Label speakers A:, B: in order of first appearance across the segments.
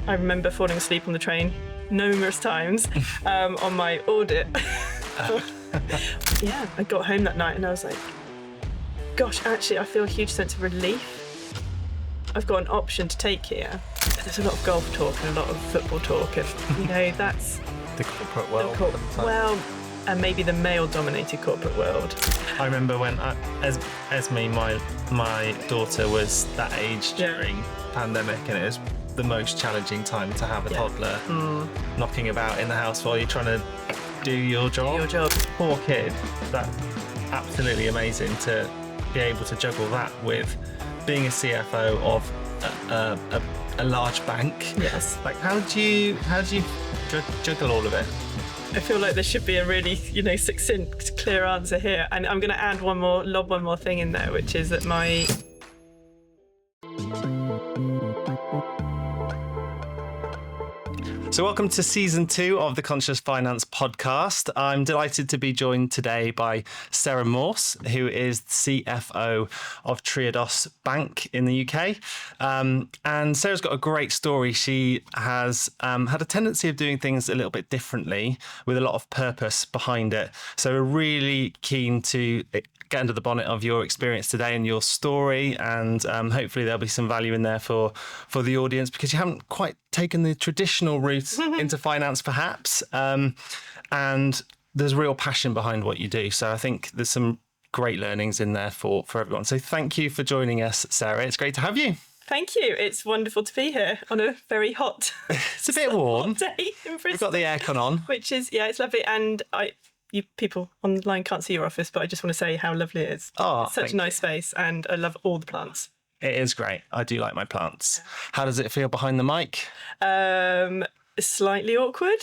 A: I remember falling asleep on the train numerous times on my audit. Yeah, I got home that night and I was like, gosh, actually, I feel a huge sense of relief. I've got an option to take here. There's a lot of golf talk and a lot of football talk, and that's
B: the corporate world.
A: And maybe the male-dominated corporate world.
B: I remember when Esme, my daughter, was that age during pandemic, and it was the most challenging time to have a toddler knocking about in the house while you're trying to do your job. Poor kid. That's absolutely amazing to be able to juggle that with being a CFO of a large bank.
A: Yes.
B: Like, how do you juggle all of it?
A: I feel like there should be a really, succinct, clear answer here. And I'm going to add one more thing in there, which is that
B: So welcome to season 2 of the Conscious Finance podcast. I'm delighted to be joined today by Sarah Morse, who is CFO of Triodos Bank in the UK. And Sarah's got a great story. She has had a tendency of doing things a little bit differently with a lot of purpose behind it. So we're really keen to get under the bonnet of your experience today and your story, and hopefully there'll be some value in there for the audience, because you haven't quite taken the traditional route into finance perhaps, and there's real passion behind what you do. So I think there's some great learnings in there for everyone. So thank you for joining us, Sarah. It's great to have you.
A: Thank you. It's wonderful to be here on a very hot
B: it's a bit warm
A: day in Bristol.
B: We've got the aircon on,
A: which is it's lovely. And you people online can't see your office, but I just want to say how lovely it is. It's such a nice space, and I love all the plants.
B: It is great. I do like my plants. How does it feel behind the mic?
A: Slightly awkward.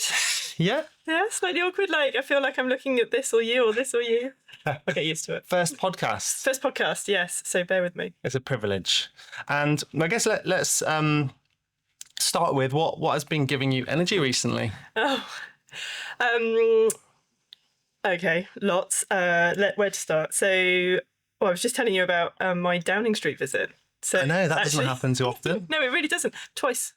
B: Yeah?
A: Yeah, slightly awkward. Like, I feel like I'm looking at this or you or this or you. I'll get used to it.
B: First podcast,
A: yes. So bear with me.
B: It's a privilege. And I guess let's start with what has been giving you energy recently?
A: Okay, lots. Where to start? So, I was just telling you about my Downing Street visit. So
B: I know, that doesn't happen too often.
A: No, it really doesn't. Twice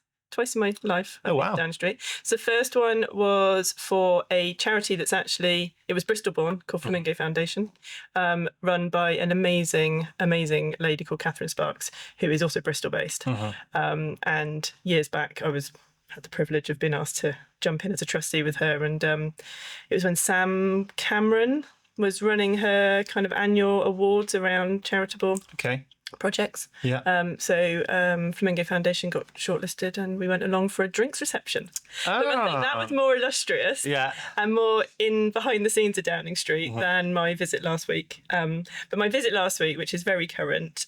A: in my life.
B: Oh, wow.
A: Downing Street. So the first one was for a charity that's it was Bristol-born, called Flamingo Foundation, run by an amazing, amazing lady called Catherine Sparks, who is also Bristol-based. And years back, I had the privilege of being asked to jump in as a trustee with her. And it was when Sam Cameron was running her kind of annual awards around charitable projects.
B: Yeah.
A: So Flamingo Foundation got shortlisted, and we went along for a drinks reception. But I think that was more illustrious and more in behind the scenes of Downing Street than my visit last week. But my visit last week, which is very current,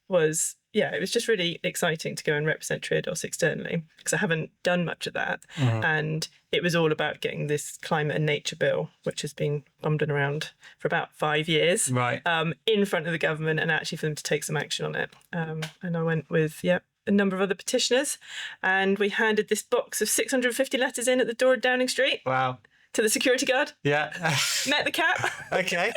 A: was it was just really exciting to go and represent Triodos externally, because I haven't done much of that. And it was all about getting this climate and nature bill, which has been bumbling around for about 5 years, in front of the government, and actually for them to take some action on it. And I went with, a number of other petitioners, and we handed this box of 650 letters in at the door of Downing Street.
B: Wow.
A: To the security guard.
B: Yeah.
A: Met the cap.
B: Okay.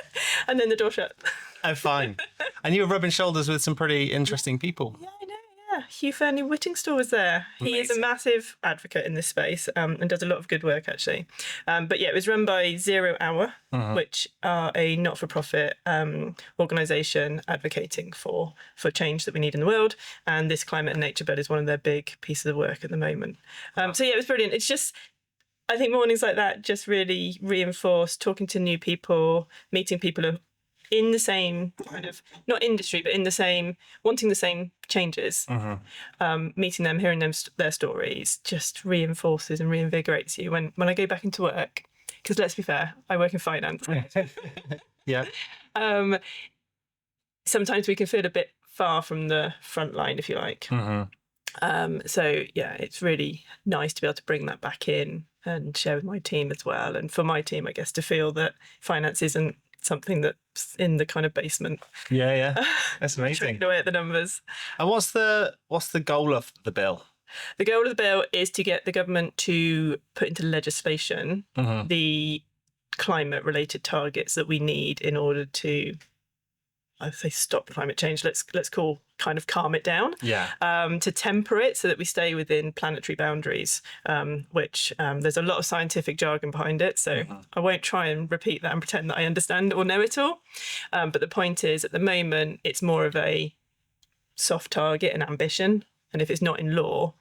A: And then the door shut.
B: Oh, fine. And you were rubbing shoulders with some pretty interesting people.
A: Yeah, I know, yeah. Hugh Fearnley-Whittingstall was there. Amazing. He is a massive advocate in this space, and does a lot of good work, actually. But it was run by 0 Hour, which are a not-for-profit organisation advocating for change that we need in the world. And this climate and nature bill is one of their big pieces of work at the moment. It was brilliant. It's just, I think mornings like that just really reinforce talking to new people, meeting people who in the same kind of, not industry, but in the same, wanting the same changes. Meeting them, hearing their stories just reinforces and reinvigorates you when I go back into work. Because let's be fair, I work in finance.
B: Yeah.
A: Sometimes we can feel a bit far from the front line, if you like. It's really nice to be able to bring that back in and share with my team as well. And for my team, I guess, to feel that finance isn't something that's in the kind of basement.
B: Yeah. That's amazing.
A: Away at the numbers.
B: And what's the goal of the bill?
A: The goal of the bill is to get the government to put into legislation the climate-related targets that we need in order to, I'd say, stop climate change. Let's call kind of calm it down, to temper it so that we stay within planetary boundaries, which there's a lot of scientific jargon behind it. So I won't try and repeat that and pretend that I understand or know it all. But the point is, at the moment, it's more of a soft target and ambition. And if it's not in law,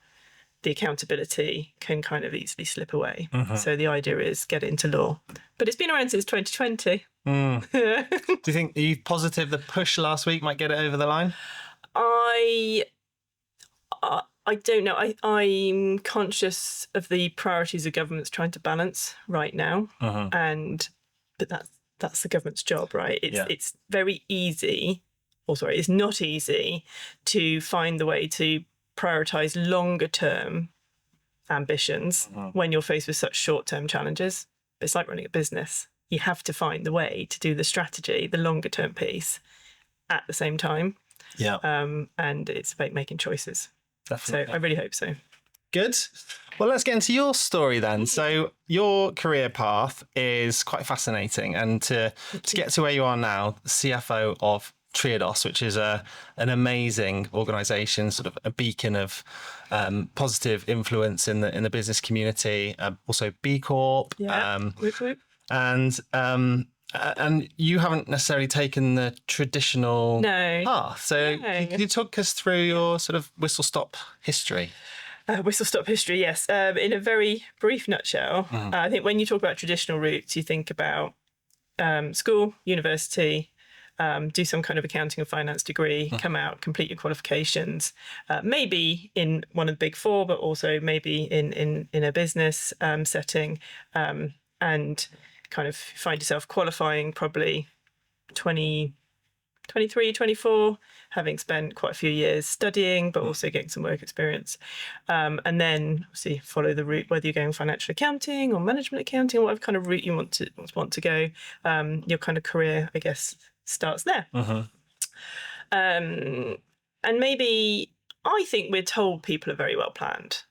A: the accountability can kind of easily slip away. So the idea is get it into law. But it's been around since 2020.
B: Do you think, are you positive the push last week might get it over the line?
A: I don't know. I'm conscious of the priorities of government's trying to balance right now, but that's the government's job, right? It's very easy, it's not easy to find the way to prioritise longer term ambitions when you're faced with such short term challenges. It's like running a business. You have to find the way to do the strategy, the longer term piece, at the same time. And it's about making choices. Definitely. So I really hope so.
B: Good. Well, let's get into your story then. So your career path is quite fascinating, and to get to where you are now, CFO of Triodos, which is an amazing organisation, sort of a beacon of positive influence in the business community. Also B Corp. And you haven't necessarily taken the traditional path. So can you talk us through your sort of whistle-stop history?
A: Whistle-stop history, yes. In a very brief nutshell, I think when you talk about traditional routes, you think about school, university, do some kind of accounting and finance degree, come out, complete your qualifications, maybe in one of the big four, but also maybe in a business setting, and kind of find yourself qualifying probably 23, 24, having spent quite a few years studying, but also getting some work experience. And then obviously follow the route, whether you're going financial accounting or management accounting, or whatever kind of route you want to go. Your kind of career, I guess, starts there. And maybe I think we're told people are very well planned.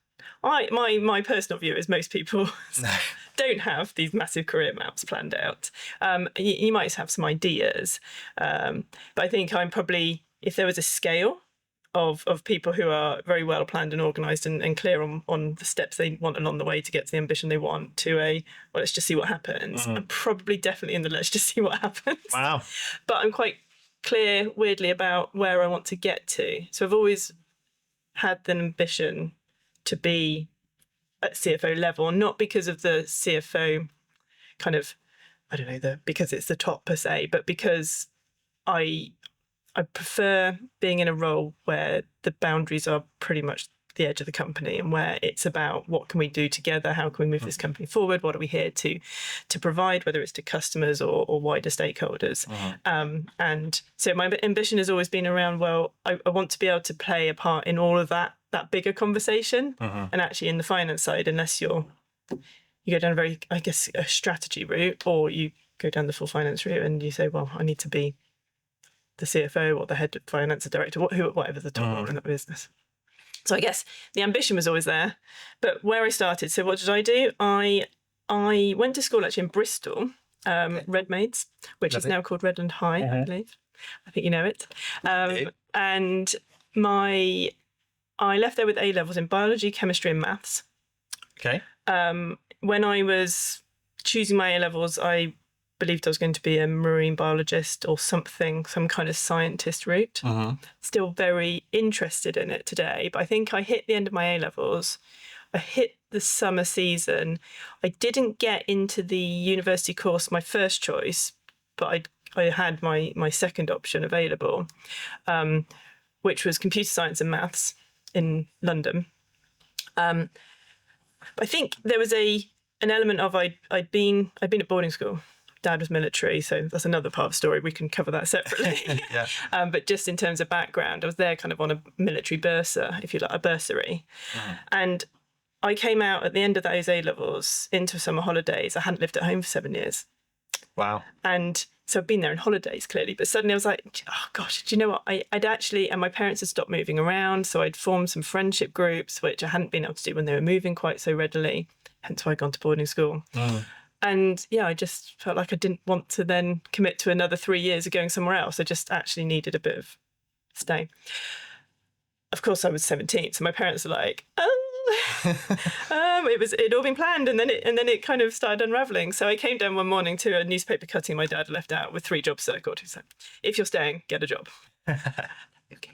A: My personal view is most people don't have these massive career maps planned out. You might have some ideas, but I think I'm probably, if there was a scale of people who are very well planned and organised and clear on the steps they want along the way to get to the ambition they want, to well, let's just see what happens. I'm probably definitely in the let's just see what happens. Wow. But I'm quite clear, weirdly, about where I want to get to. So I've always had the ambition to be at CFO level, not because of the CFO kind of, I don't know, because it's the top per se, but because I prefer being in a role where the boundaries are pretty much the edge of the company, and where it's about what can we do together, how can we move this company forward, what are we here to provide, whether it's to customers or wider stakeholders. And so my ambition has always been around, well, I want to be able to play a part in all of that bigger conversation. And actually in the finance side, unless you go down a very, I guess, a strategy route, or you go down the full finance route and you say, well, I need to be the CFO or the head of finance, or director, whatever the top role in that business. So I guess the ambition was always there. But where I started, so what did I do? I went to school actually in Bristol, Redmaids, which is now called Redland High, I believe. I think you know it. And I left there with A levels in biology, chemistry, and maths. Okay. When I was choosing my A levels, I believed I was going to be a marine biologist or something, some kind of scientist route. Still very interested in it today, but I think I hit the end of my A levels. I hit the summer season. I didn't get into the university course, my first choice, but I had my second option available, which was computer science and maths in London. I think there was an element of I'd been at boarding school. Dad was military, so that's another part of the story. We can cover that separately. But just in terms of background, I was there kind of on a military bursa, if you like, a bursary. And I came out at the end of those A levels into summer holidays. I hadn't lived at home for 7 years. Wow. And so I've been there on holidays, clearly. But suddenly I was like, oh, gosh, do you know what? I'd actually, and my parents had stopped moving around. So I'd formed some friendship groups, which I hadn't been able to do when they were moving quite so readily. Hence why I'd gone to boarding school. And yeah, I just felt like I didn't want to then commit to another 3 years of going somewhere else. I just actually needed a bit of stay. Of course, I was 17, so my parents were like, it'd all been planned, and then it kind of started unraveling. So I came down one morning to a newspaper cutting my dad left out with 3 jobs circled. He said, "If you're staying, get a job." Okay.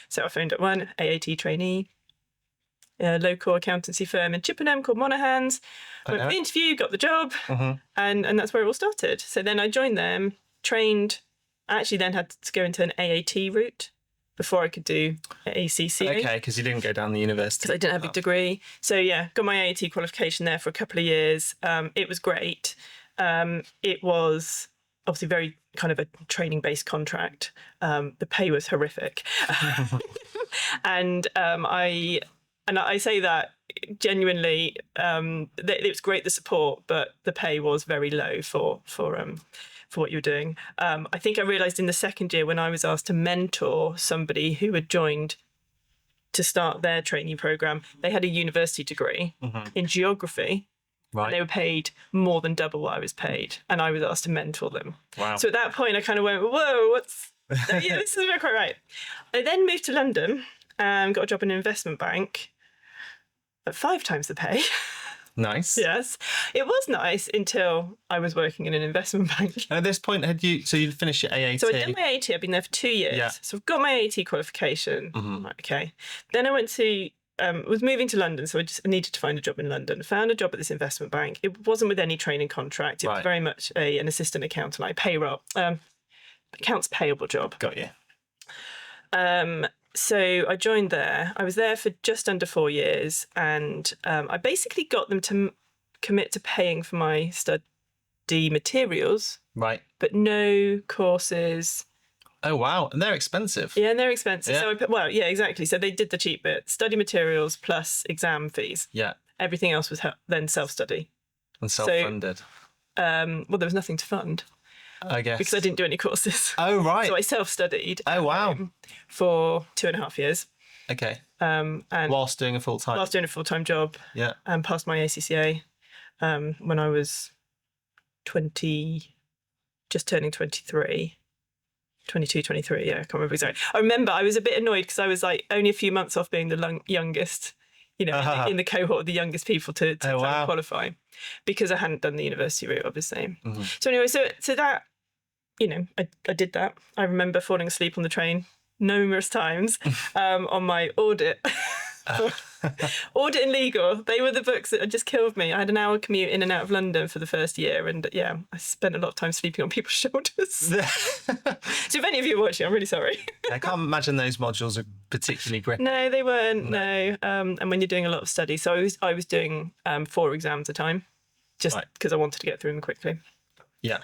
A: So I phoned up one AAT trainee, a local accountancy firm in Chippenham called Monaghan's. Went for the interview, got the job, and that's where it all started. So then I joined them, trained. I actually then had to go into an AAT route before I could do ACCA.
B: Okay, because you didn't go down the university.
A: Because I didn't have a degree. So yeah, got my AAT qualification there for a couple of years. It was great. It was obviously very kind of a training-based contract. The pay was horrific. And I say that genuinely, it was great, the support, but the pay was very low for what you were doing. I think I realised in the second year when I was asked to mentor somebody who had joined to start their trainee programme, they had a university degree in geography.
B: Right.
A: They were paid more than double what I was paid, and I was asked to mentor them.
B: Wow.
A: So at that point, I kind of went, whoa, yeah, this isn't quite right. I then moved to London and got a job in an investment bank at 5 times the pay.
B: Nice.
A: Yes. It was nice until I was working in an investment bank.
B: And at this point, you'd finished your AAT?
A: So I'd done my AAT, I'd been there for 2 years.
B: Yeah.
A: So I've got my AAT qualification. Right, okay. Then I went to, was moving to London, so I needed to find a job in London. Found a job at this investment bank. It wasn't with any training contract. It was very much an assistant accountant, like payroll, accounts payable job.
B: Got you.
A: So I joined there. I was there for just under 4 years, and I basically got them to commit to paying for my study materials.
B: Right.
A: But no courses.
B: Oh, wow. And they're expensive.
A: Yeah, and they're expensive.
B: Yeah.
A: So yeah, exactly. So they did the cheap bit, study materials plus exam fees.
B: Yeah.
A: Everything else was then self-study.
B: And self-funded.
A: Well, there was nothing to fund.
B: I guess.
A: Because I didn't do any courses.
B: Oh, right.
A: So I self-studied.
B: Oh, wow.
A: For 2.5 years.
B: Okay.
A: And
B: whilst doing a full-time.
A: Whilst doing a full-time job.
B: Yeah.
A: And passed my ACCA when I was 20, just turning 23. 22, 23, yeah, I can't remember exactly. I remember I was a bit annoyed because I was like only a few months off being the youngest, in the cohort of the youngest people to qualify, because I hadn't done the university route, obviously. So anyway, so that, I did that. I remember falling asleep on the train numerous times on my audit. Audit and legal, they were the books that had just killed me. I had an hour commute in and out of London for the first year, and yeah, I spent a lot of time sleeping on people's shoulders. So if any of you are watching, I'm really sorry.
B: I can't imagine those modules are particularly gripping.
A: No, they weren't. No. And when you're doing a lot of study, so I was doing 4 exams a time, just because I wanted to get through them quickly.
B: Yeah.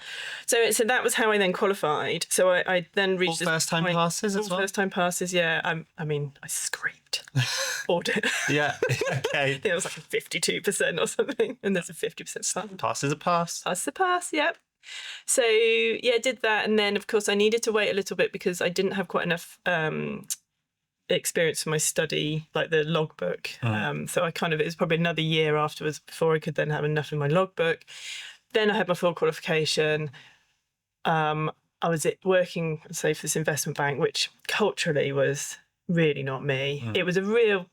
A: So that was how I then qualified. So I then reached
B: all first-time passes as well?
A: First-time passes, yeah. I scraped audit.
B: Yeah, okay.
A: I think it was like a 52% or something, and there's a 50% pass.
B: Pass is a pass.
A: Pass is a pass, yep. So, yeah, did that, and then, of course, I needed to wait a little bit because I didn't have quite enough experience for my study, like the logbook. So it was probably another year afterwards before I could then have enough in my logbook. Then I had my full qualification. I was working, say, for this investment bank, which culturally was really not me. It was an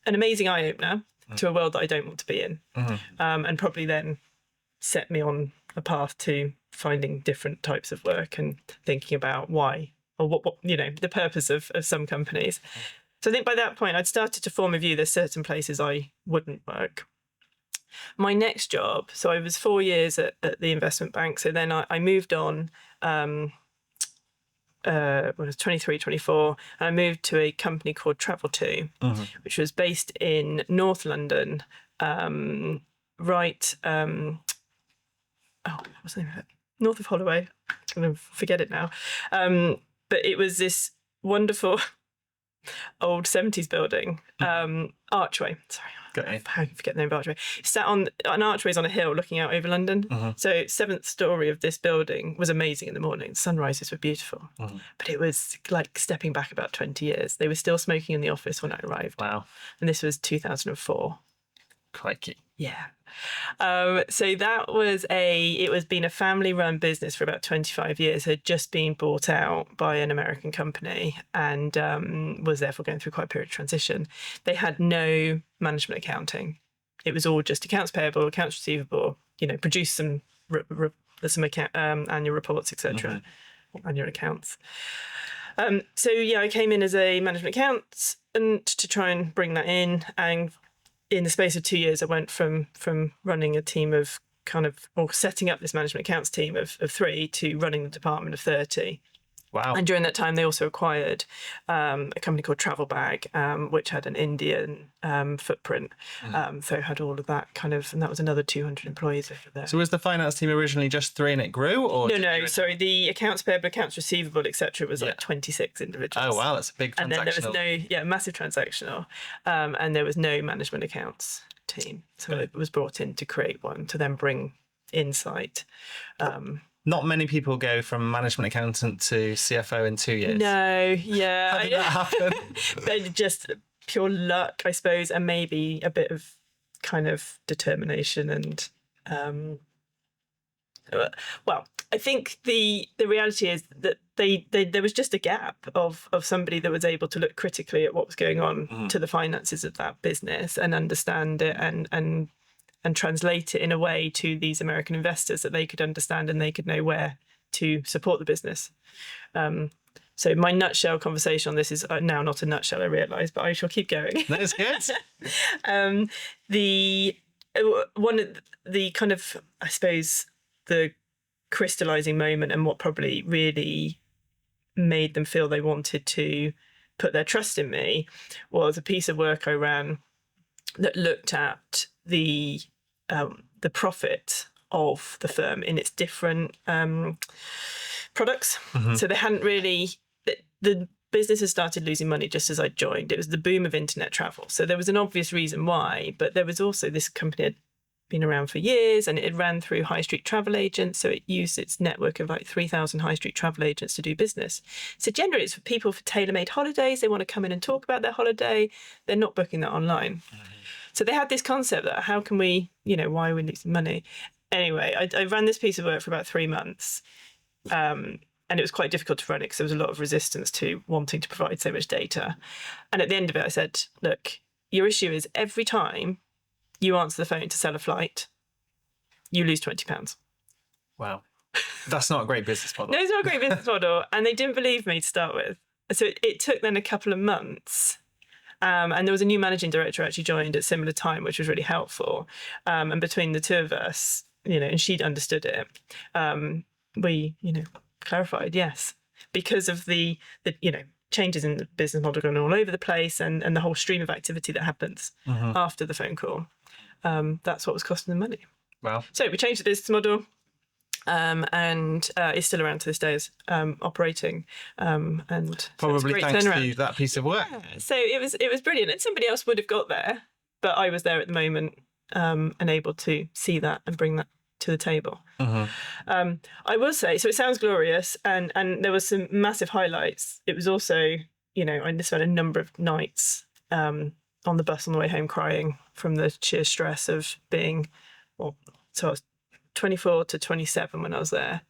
A: amazing eye-opener to a world that I don't want to be in, and probably then set me on a path to finding different types of work and thinking about why, or what the purpose of some companies. So I think by that point, I'd started to form a view there's certain places I wouldn't work. My next job, so I was 4 years at the investment bank. So then I moved on, when I was 23, 24, and I moved to a company called Travel2, which was based in North London, what's the name of it? North of Holloway. I'm going to forget it now. But it was this wonderful old 70s building, archway. Sorry. I forget the name of archway. Sat on an archway on a hill looking out over London. So 7th story of this building was amazing in the morning. Sunrises were beautiful. But it was like stepping back about 20 years. They were still smoking in the office when I arrived.
B: Wow.
A: And this was 2004.
B: Crikey.
A: Yeah. So that was it was been a family-run business for about 25 years, had just been bought out by an American company and was therefore going through quite a period of transition. They had no management accounting. It was all just accounts payable, accounts receivable, produce some annual reports, etc., annual accounts. I came in as a management accountant to try and bring that in, and in the space of 2 years, I went from running a team of or setting up this management accounts team of 3 to running the department of 30.
B: Wow.
A: And during that time, they also acquired a company called Travel Bag, which had an Indian footprint. So it had all of that and that was another 200 employees over there.
B: So was the finance team originally just 3 and it grew? Or
A: No. Sorry, the accounts payable, accounts receivable, etc. was like 26 individuals.
B: Oh, wow, that's a big transactional.
A: And then there was massive transactional. And there was no management accounts team. So it was brought in to create one, to then bring insight.
B: Not many people go from management accountant to CFO in 2 years.
A: No, yeah.
B: How did that happen?
A: They're just pure luck, I suppose, and maybe a bit of determination and I think the reality is that there was just a gap of somebody that was able to look critically at what was going on to the finances of that business and understand it and translate it in a way to these American investors that they could understand and they could know where to support the business. So my nutshell conversation on this is now not a nutshell, I realise, but I shall keep going.
B: That's good.
A: One of the I suppose, the crystallising moment and what probably really made them feel they wanted to put their trust in me was a piece of work I ran that looked at the profit of the firm in its different products. So they hadn't really, the business had started losing money just as I joined. It was the boom of internet travel. So there was an obvious reason why, but there was also, this company had been around for years and it ran through high street travel agents. So it used its network of like 3,000 high street travel agents to do business. So generally it's for people for tailor-made holidays. They want to come in and talk about their holiday. They're not booking that online. So they had this concept that how can we, why are we losing money? Anyway, I ran this piece of work for about 3 months. And it was quite difficult to run it because there was a lot of resistance to wanting to provide so much data. And at the end of it, I said, look, your issue is every time you answer the phone to sell a flight, you lose £20.
B: Wow. That's not a great business model.
A: No, it's not a great business model. And they didn't believe me to start with. So it took then a couple of months. And there was a new managing director actually joined at a similar time, which was really helpful. And between the two of us, and she'd understood it, we, clarified, yes, because of the changes in the business model going all over the place and the whole stream of activity that happens after the phone call. That's what was costing them money.
B: Wow. So
A: we changed the business model. And it's still around to this day as operating. And
B: probably
A: so
B: thanks to that piece of work.
A: Yeah. So it was brilliant. And somebody else would have got there, but I was there at the moment and able to see that and bring that to the table. I will say, so it sounds glorious and there was some massive highlights. It was also, I just spent a number of nights on the bus on the way home crying from the sheer stress of being, so I was 24 to 27 when I was there,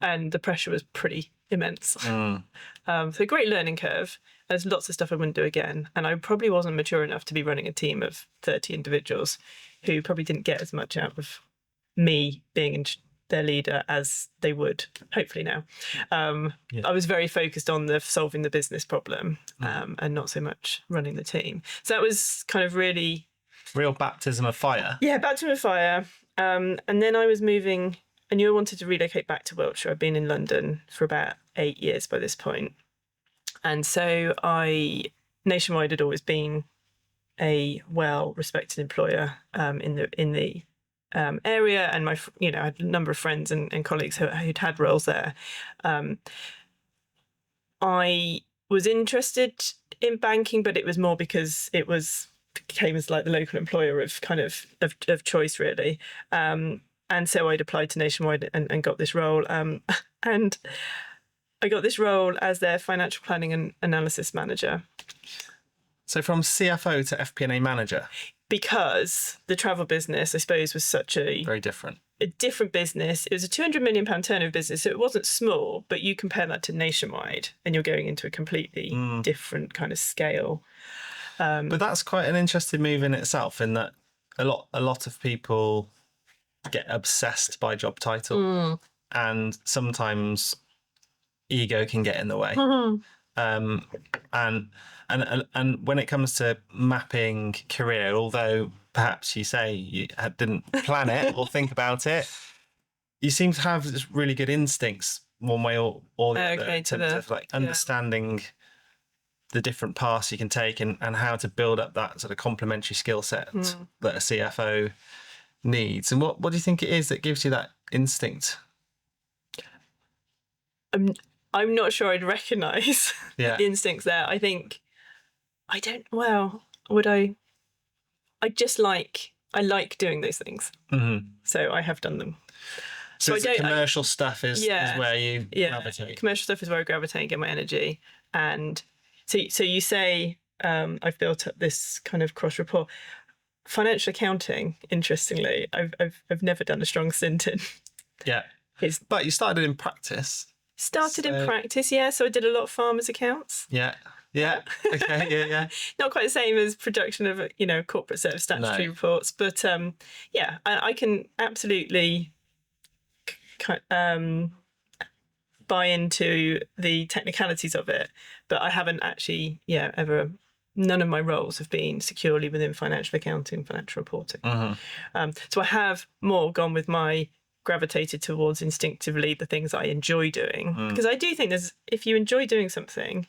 A: and the pressure was pretty immense. So a great learning curve. There's lots of stuff I wouldn't do again, and I probably wasn't mature enough to be running a team of 30 individuals who probably didn't get as much out of me being their leader as they would hopefully now. I was very focused on solving the business problem and not so much running the team. So that was kind of really
B: real baptism of fire.
A: Yeah, baptism of fire. And then I was moving. I knew I wanted to relocate back to Wiltshire. I'd been in London for about 8 years by this point. And so Nationwide had always been a well-respected employer in the area, and I had a number of friends and colleagues who'd had roles there. I was interested in banking, but it was more because it became as like the local employer of of choice, really. And so I'd applied to Nationwide and got this role. And I got this role as their financial planning and analysis manager.
B: So from CFO to FP&A manager?
A: because the travel business, I suppose, was such
B: Very different.
A: a different business. It was a £200 million turnover business, so it wasn't small, but you compare that to Nationwide and you're going into a completely different kind of scale.
B: But that's quite an interesting move in itself, in that a lot of people get obsessed by job title, and sometimes ego can get in the way. And when it comes to mapping career, although perhaps you say you didn't plan it or think about it, you seem to have this really good instincts one way or the other, in terms of like understanding the different paths you can take, and how to build up that sort of complementary skill set that a CFO needs. And what do you think it is that gives you that instinct?
A: I'm not sure I'd recognise the instincts there. I think I don't. Well, would I? I like doing those things. So I have done them.
B: So commercial stuff is where you gravitate.
A: Commercial stuff is where I gravitate and get my energy. And so you say I've built up this kind of cross rapport. Financial accounting, interestingly, I've never done a strong stint in.
B: Yeah. But you started in practice.
A: In practice, yeah. So I did a lot of farmers' accounts.
B: Yeah. Yeah. Okay. Yeah.
A: Not quite the same as production of corporate set of statutory reports, but I can absolutely buy into the technicalities of it, but I haven't actually ever. None of my roles have been securely within financial accounting, financial reporting. So I have more gone with my gravitated towards instinctively the things I enjoy doing, because I do think if you enjoy doing something,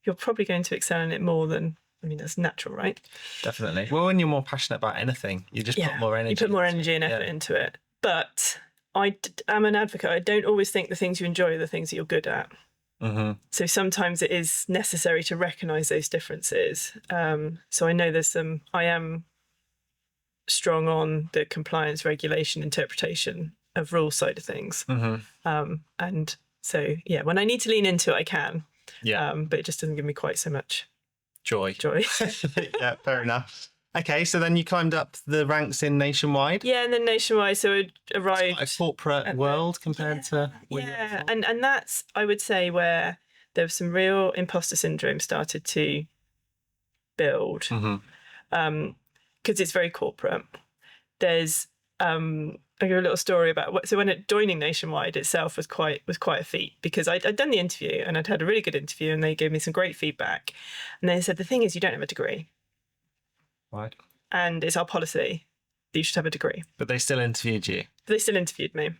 A: you're probably going to excel in it more than, that's natural, right?
B: Definitely. Well, when you're more passionate about anything, you just put more energy.
A: You put more energy and effort into it. But I am an advocate. I don't always think the things you enjoy are the things that you're good at. So sometimes it is necessary to recognise those differences. So I know I am strong on the compliance, regulation, interpretation of rules side of things. And so, when I need to lean into it, I can. But it just doesn't give me quite so much
B: joy.
A: Yeah,
B: fair enough. Okay, so then you climbed up the ranks in Nationwide.
A: Yeah, and then Nationwide, so I arrived...
B: It's quite a corporate world compared to...
A: and that's, I would say, where there was some real imposter syndrome started to build. Because it's very corporate. There's... I'll give a little story about so when joining Nationwide itself was quite a feat, because I'd done the interview and I'd had a really good interview and they gave me some great feedback, and they said the thing is you don't have a degree,
B: right? And
A: it's our policy that you should have a degree.
B: But they still interviewed you.
A: They still interviewed me.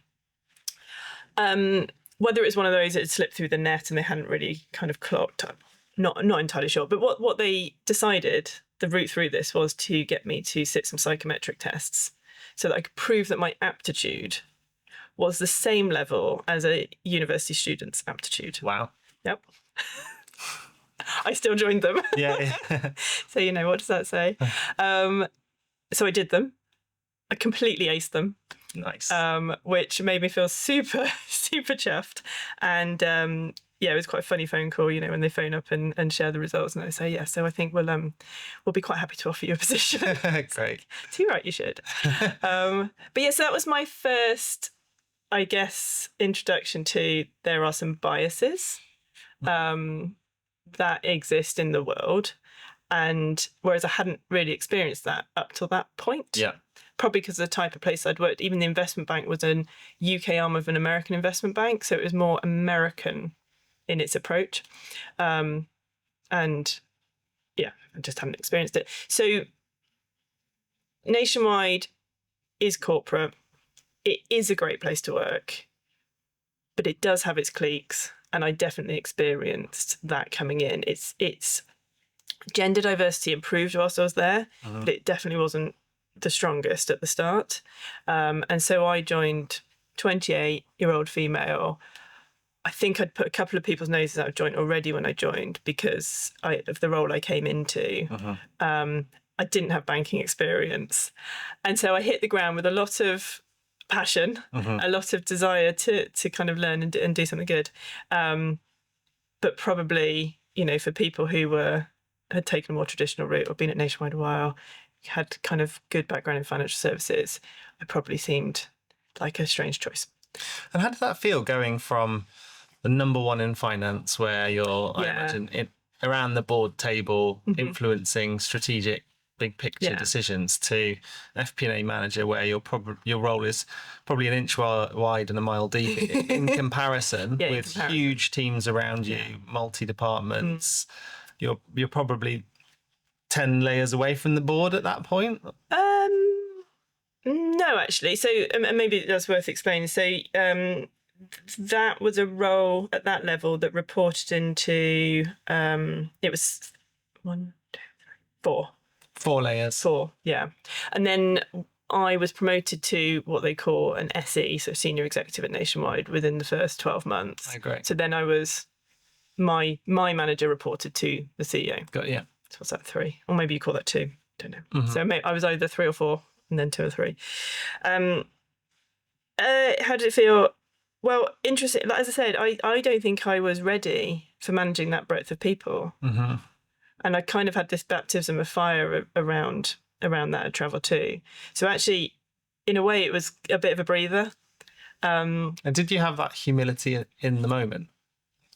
A: Whether it's one of those that had slipped through the net and they hadn't really kind of clocked up, not entirely sure. But what they decided, the route through this, was to get me to sit some psychometric tests, so that I could prove that my aptitude was the same level as a university student's aptitude.
B: Wow.
A: Yep. I still joined them.
B: Yeah.
A: So, what does that say? So I did them. I completely aced them.
B: Nice.
A: Which made me feel super, super chuffed. And it was quite a funny phone call, when they phone up and share the results and they say, so I think we'll be quite happy to offer you a position.
B: Great.
A: Too right, you should. So that was my first, I guess, introduction to there are some biases that exist in the world. And whereas I hadn't really experienced that up till that point.
B: Yeah.
A: Probably because of the type of place I'd worked. Even the investment bank was an UK arm of an American investment bank. So it was more American in its approach. I just hadn't experienced it. So Nationwide is corporate. It is a great place to work, but it does have its cliques. And I definitely experienced that coming in. It's gender diversity improved whilst I was there, but it definitely wasn't the strongest at the start. And so I joined 28-year-old female. I think I'd put a couple of people's noses out of joint already when I joined because of the role I came into. I didn't have banking experience. And so I hit the ground with a lot of passion, a lot of desire to kind of learn and do something good. But probably, for people who had taken a more traditional route or been at Nationwide a while, had kind of good background in financial services, I probably seemed like a strange choice.
B: And how did that feel going from the number one in finance, where you're, I imagine, around the board table, influencing strategic, big picture decisions, to FP&A manager, where your role is probably an inch wide and a mile deep in comparison, with huge teams around you, multi departments. You're probably 10 layers away from the board at that point.
A: No, actually. So, and maybe that's worth explaining. So, that was a role at that level that reported into, it was 1, 2, 3, 4.
B: 4 layers.
A: 4, yeah. And then I was promoted to what they call an SE, so senior executive at Nationwide, within the first 12 months.
B: Oh, great.
A: So then my manager reported to the CEO.
B: Got, yeah.
A: So what's that, 3? Or maybe you call that 2. Don't know. So I was either 3 or 4, and then 2 or 3. How did it feel? Well, interesting. As I said, I don't think I was ready for managing that breadth of people. And I kind of had this baptism of fire around that at Travel too. So actually, in a way, it was a bit of a breather.
B: And did you have that humility in the moment?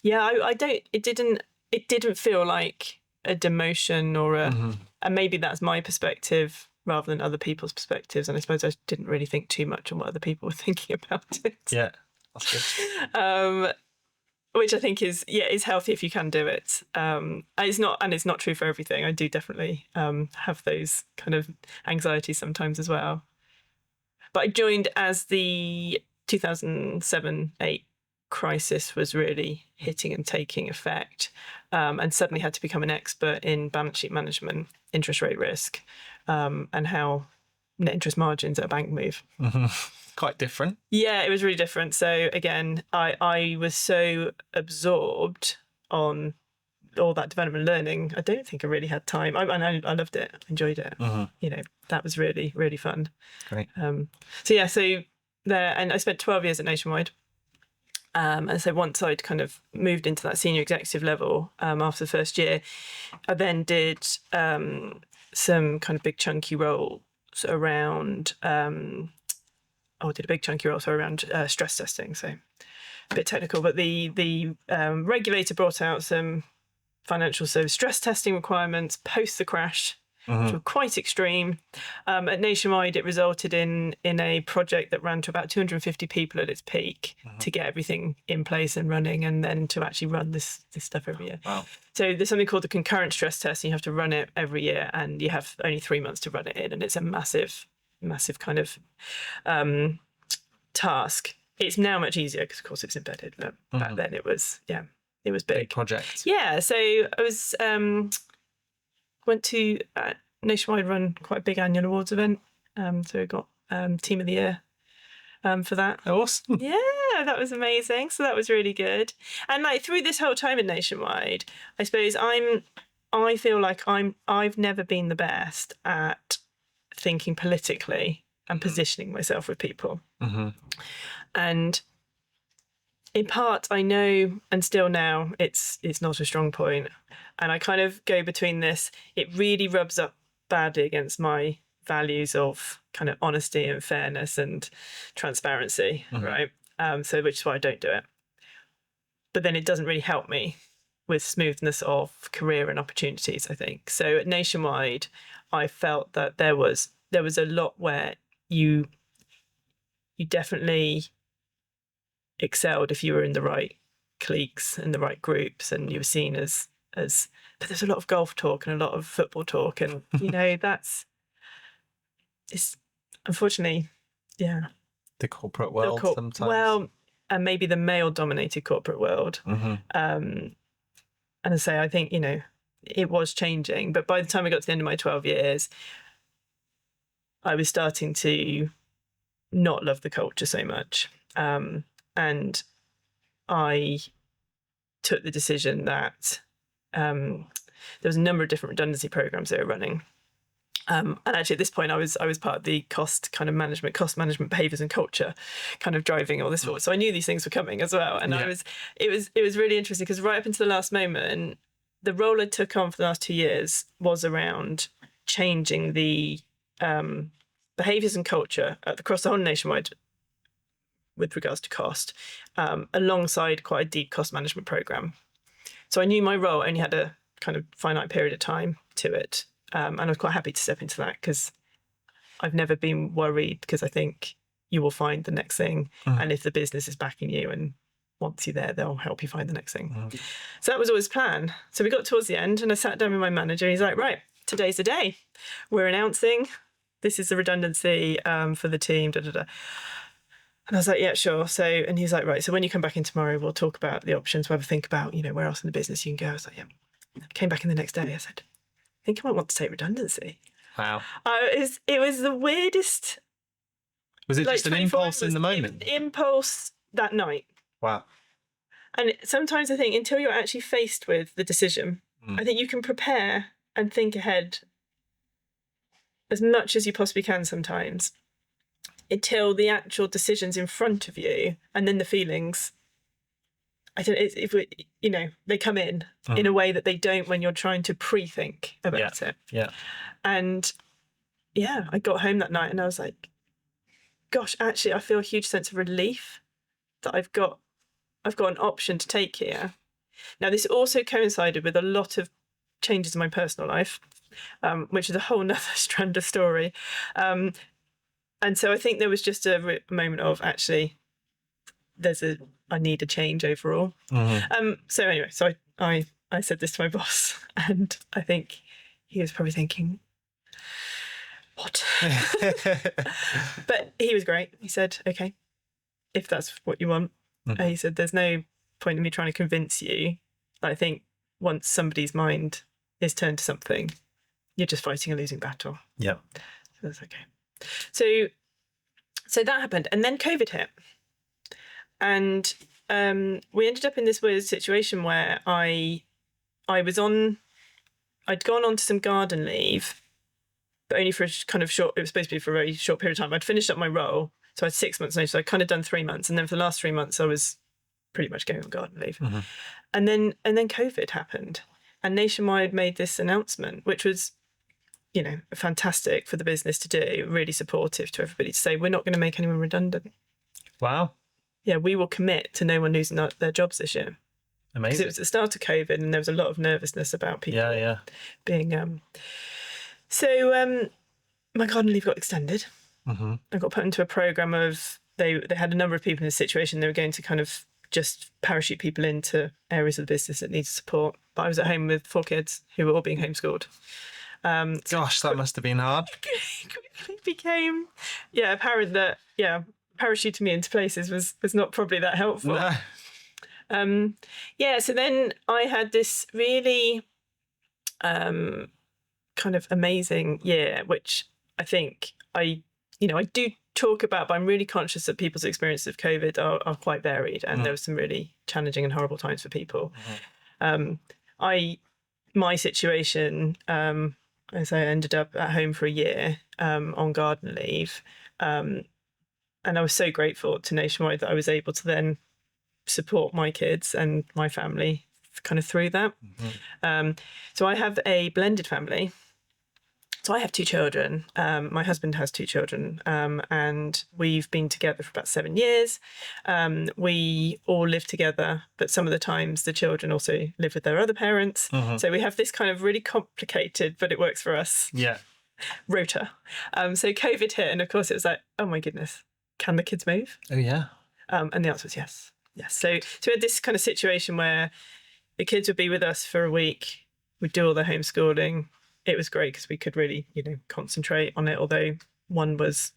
A: Yeah, I don't. It didn't feel like a demotion or and maybe that's my perspective rather than other people's perspectives. And I suppose I didn't really think too much on what other people were thinking about it.
B: Yeah, that's good.
A: Which I think is healthy if you can do it. It's not true for everything. I do definitely have those kind of anxieties sometimes as well. But I joined as the 2007-8 crisis was really hitting and taking effect, and suddenly had to become an expert in balance sheet management, interest rate risk, and how net interest margins at a bank move.
B: Quite different.
A: Yeah, it was really different. So again, I was so absorbed on all that development learning. I don't think I really had time. I loved it. I enjoyed it. That was really, really fun.
B: Great.
A: So there, and I spent 12 years at Nationwide. And so once I'd kind of moved into that senior executive level after the first year, I then did some kind of big chunky roles around. Did a big chunky role around stress testing. So a bit technical, but the regulator brought out some financial service stress testing requirements post the crash, which were quite extreme. At Nationwide, it resulted in a project that ran to about 250 people at its peak to get everything in place and running, and then to actually run this stuff every year.
B: Wow.
A: So there's something called the concurrent stress test, and you have to run it every year, and you have only 3 months to run it in, and it's a massive kind of task. It's now much easier because, of course, it's embedded, but back then it was big
B: project.
A: Yeah, so I was went to Nationwide run quite a big annual awards event, so I got Team of the Year for that.
B: Awesome.
A: Yeah, that was amazing. So that was really good. And like through this whole time in Nationwide, I suppose I feel like I've never been the best at thinking politically and positioning myself with people. And in part, I know, and still now, it's not a strong point. And I kind of go between this. It really rubs up badly against my values of kind of honesty and fairness and transparency, right? So which is why I don't do it. But then it doesn't really help me with smoothness of career and opportunities, I think. So at Nationwide, I felt that there was a lot where you definitely excelled if you were in the right cliques and the right groups, and you were seen as but there's a lot of golf talk and a lot of football talk, and it's unfortunately
B: the corporate world sometimes.
A: Well, and maybe the male dominated corporate world. And I say, I think it was changing, but by the time I got to the end of my 12 years, I was starting to not love the culture so much. And I took the decision that there was a number of different redundancy programs they were running. And actually at this point I was part of the cost management behaviours and culture kind of driving all this forward. So I knew these things were coming as well. And it was really interesting because right up until the last moment, the role I took on for the last 2 years was around changing the behaviours and culture across the whole nationwide with regards to cost, alongside quite a deep cost management programme. So I knew my role only had a kind of finite period of time to it. And I was quite happy to step into that because I've never been worried, because I think you will find the next thing. And if the business is backing you and wants you there, they'll help you find the next thing. So that was always the plan. So we got towards the end and I sat down with my manager. He's like, right, today's the day. We're announcing this is the redundancy for the team, And I was like, yeah, sure. So, and he's like, right, so when you come back in tomorrow, we'll talk about the options. We'll have a think about, where else in the business you can go. I was like, yeah. Came back in the next day. I said, I think I might want to take redundancy.
B: Wow.
A: It was the weirdest.
B: Was it just an impulse in the moment?
A: Impulse that night.
B: Wow.
A: And sometimes I think until you're actually faced with the decision, I think you can prepare and think ahead as much as you possibly can sometimes, until the actual decision's in front of you, and then the feelings, I don't know, they come in a way that they don't when you're trying to pre-think about it. Yeah. And yeah, I got home that night and I was like, gosh, actually, I feel a huge sense of relief that I've got an option to take here. Now, this also coincided with a lot of changes in my personal life, which is a whole nother strand of story. And so I think there was just a moment of, actually, I need a change overall. So anyway, so I said this to my boss, and I think he was probably thinking, what? But he was great. He said, okay, if that's what you want. He said, there's no point in me trying to convince you. I think once somebody's mind is turned to something, you're just fighting a losing battle. Yeah. So that's okay. So that happened. And then COVID hit. And we ended up in this weird situation where I'd gone on to some garden leave, but only for a kind of short, it was supposed to be for a very short period of time. I'd finished up my role, so I had 6 months notice. So I'd kind of done 3 months. And then for the last 3 months, I was pretty much going on garden leave. And then COVID happened. And Nationwide made this announcement, which was, fantastic for the business to do, really supportive to everybody, to say, we're not going to make anyone redundant. Wow. Yeah, we will commit to no one losing their jobs this year. Amazing. Because it was the start of COVID and there was a lot of nervousness about people being... So my garden leave got extended. I got put into a programme of... They had a number of people in this situation. They were going to kind of just parachute people into areas of the business that needed support. But I was at home with 4 kids who were all being homeschooled.
B: Gosh, that must have been hard.
A: Quickly became, apparent that, parachuting me into places was not probably that helpful. No. So then I had this really kind of amazing year, which I think I do talk about, but I'm really conscious that people's experiences of COVID are quite varied, and there were some really challenging and horrible times for people. My situation, as I ended up at home for a year on garden leave, and I was so grateful to Nationwide that I was able to then support my kids and my family kind of through that. So I have a blended family. So I have 2 children. My husband has 2 children, and we've been together for about 7 years. We all live together, but some of the times the children also live with their other parents. So we have this kind of really complicated, but it works for us, rota. So COVID hit, and of course it was like, oh my goodness, can the kids move? Oh yeah. And the answer was yes. Yes. So we had this kind of situation where the kids would be with us for a week. We'd do all their homeschooling. It was great because we could really, concentrate on it. Although one was